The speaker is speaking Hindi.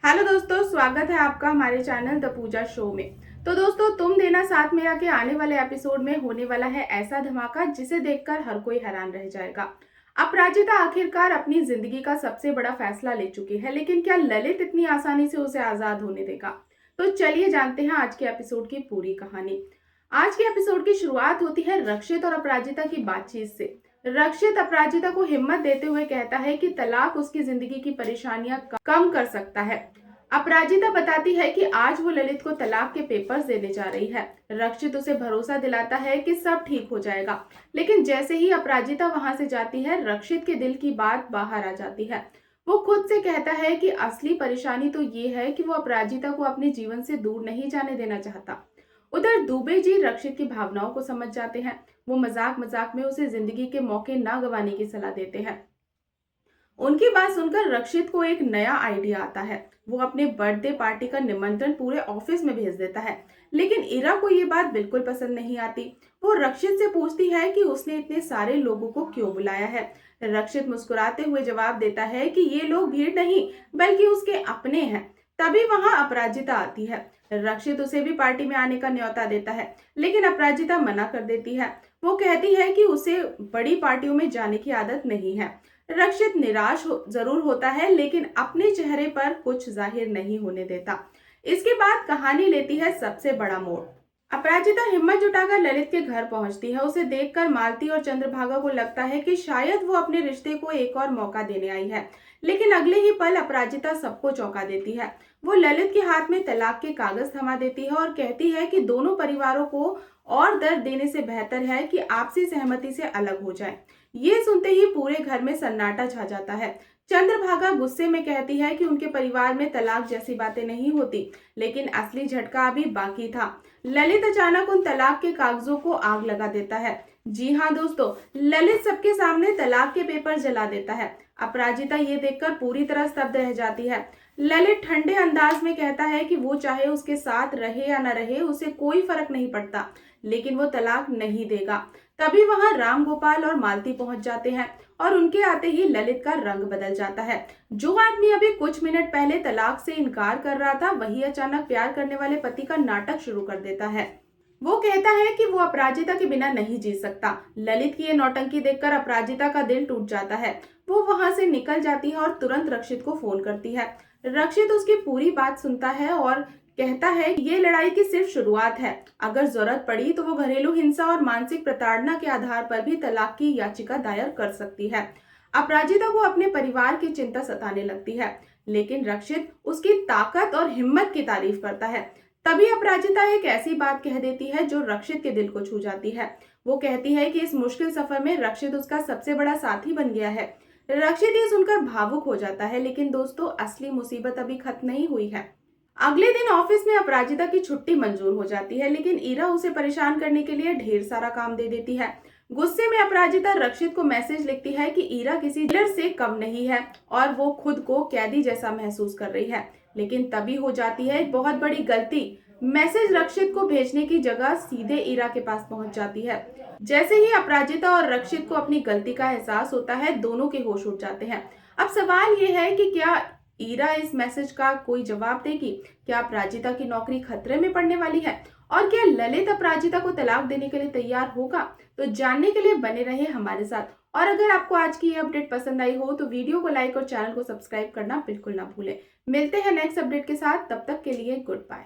हेलो दोस्तों, स्वागत है आपका हमारे चैनल द पूजा शो में। तो दोस्तों, तुम देना साथ मेरा के आने वाले एपिसोड में होने वाला है ऐसा धमाका जिसे देखकर हर कोई हैरान रह जाएगा। अपराजिता आखिरकार अपनी जिंदगी का सबसे बड़ा फैसला ले चुकी है, लेकिन क्या ललित इतनी आसानी से उसे आजाद होने देगा? तो चलिए जानते हैं आज के एपिसोड की पूरी कहानी। आज के एपिसोड की शुरुआत होती है रक्षित और अपराजिता की बातचीत से। रक्षित अपराजिता को हिम्मत देते हुए कहता है कि तलाक उसकी जिंदगी की परेशानियां कम कर सकता है। अपराजिता बताती है कि आज वो ललित को तलाक के पेपर्स देने जा रही है। रक्षित उसे भरोसा दिलाता है कि सब ठीक हो जाएगा, लेकिन जैसे ही अपराजिता वहां से जाती है, रक्षित के दिल की बात बाहर आ जाती है। वो खुद से कहता है कि असली परेशानी तो ये है कि वो अपराजिता को अपने जीवन से दूर नहीं जाने देना चाहता। उधर दुबे जी रक्षित की भावनाओं को समझ जाते हैं। वो मजाक मजाक में उसे जिंदगी के मौके ना गंवाने की सलाह देते हैं। उनकी बात सुनकर रक्षित को एक नया आइडिया आता है। वो अपने बर्थडे पार्टी का निमंत्रण पूरे ऑफिस में भेज देता है, लेकिन इरा को ये बात बिल्कुल पसंद नहीं आती। वो रक्षित से पूछती है कि उसने इतने सारे लोगों को क्यों बुलाया है। रक्षित मुस्कुराते हुए जवाब देता है कि ये लोग भीड़ नहीं, बल्कि उसके अपने हैं। तभी वहां अपराजिता आती है। रक्षित उसे भी पार्टी में आने का न्योता देता है, लेकिन अपराजिता मना कर देती है। वो कहती है कि उसे बड़ी पार्टियों में जाने की आदत नहीं है। रक्षित जरूर होता है, लेकिन अपने चेहरे पर कुछ जाहिर नहीं होने देता। इसके बाद कहानी लेती है सबसे बड़ा मोड़। अपराजिता हिम्मत जुटाकर ललित के घर पहुंचती है। उसे देखकर मालती और चंद्रभागा को लगता है कि शायद वो अपने रिश्ते को एक और मौका देने आई है, लेकिन अगले ही पल अपराजिता सबको चौंका देती है। वो ललित के हाथ में तलाक के कागज थमा देती है और कहती है कि दोनों परिवारों को और दर्द देने से बेहतर है कि आपसी सहमति से अलग हो जाए। ये सुनते ही पूरे घर में सन्नाटा छा जाता है। चंद्रभागा गुस्से में कहती है कि उनके परिवार में तलाक जैसी बातें नहीं होती, लेकिन असली झटका अभी बाकी था। ललित अचानक उन तलाक के कागजों को आग लगा देता है। जी हाँ दोस्तों, ललित सबके सामने तलाक के पेपर जला देता है। अपराजिता ये देखकर पूरी तरह स्तब्ध रह जाती है। ललित ठंडे अंदाज में कहता है कि वो चाहे उसके साथ रहे या न रहे, उसे कोई फर्क नहीं पड़ता, लेकिन वो तलाक नहीं देगा। तभी वहां राम गोपाल और मालती पहुंच जाते हैं और उनके आते ही ललित का रंग बदल जाता है। जो आदमी अभी कुछ मिनट पहले तलाक से इनकार कर रहा था, वही अचानक प्यार करने वाले पति का नाटक शुरू कर देता है। वो कहता है कि वो अपराजिता के बिना नहीं जी सकता। ललित की ये नौटंकी देखकर अपराजिता का दिल टूट जाता है। वो वहां से निकल जाती है और तुरंत रक्षित को फोन करती है। रक्षित उसकी पूरी बात सुनता है और कहता है कि ये लड़ाई की सिर्फ शुरुआत है। अगर जरूरत पड़ी तो वो घरेलू हिंसा और मानसिक प्रताड़ना के आधार पर भी तलाक की याचिका दायर कर सकती है। अपराजिता को अपने परिवार की चिंता सताने लगती है, लेकिन रक्षित उसकी ताकत और हिम्मत की तारीफ करता है। तभी अपराजिता एक ऐसी बात कह देती है जो रक्षित के दिल को छू जाती है। वो कहती है कि इस मुश्किल सफर में रक्षित उसका सबसे बड़ा साथी बन गया है। रक्षित ये सुनकर भावुक हो जाता है, लेकिन दोस्तों, असली मुसीबत अभी खत्म नहीं हुई है। अगले दिन ऑफिस में अपराजिता की छुट्टी मंजूर हो जाती है, लेकिन ईरा उसे परेशान करने के लिए ढेर सारा काम दे देती है। गुस्से में अपराजिता रक्षित को मैसेज लिखती है कि ईरा किसी जेलर से कम नहीं है और वो खुद को कैदी जैसा महसूस कर रही है। लेकिन तभी हो जाती है एक बहुत बड़ी गलती। मैसेज रक्षित को भेजने की जगह सीधे ईरा के पास पहुंच जाती है। जैसे ही अपराजिता और रक्षित को अपनी गलती का एहसास होता है, दोनों के होश उड़ जाते हैं। अब सवाल ये है कि क्या ईरा इस मैसेज का कोई जवाब देगी? क्या अपराजिता की नौकरी खतरे में पड़ने वाली है? और क्या ललित अपराजिता को तलाक देने के लिए तैयार होगा? तो जानने के लिए बने रहे हमारे साथ। और अगर आपको आज की ये अपडेट पसंद आई हो तो वीडियो को लाइक और चैनल को सब्सक्राइब करना बिल्कुल ना भूलें। मिलते हैं नेक्स्ट अपडेट के साथ, तब तक के लिए गुड बाय।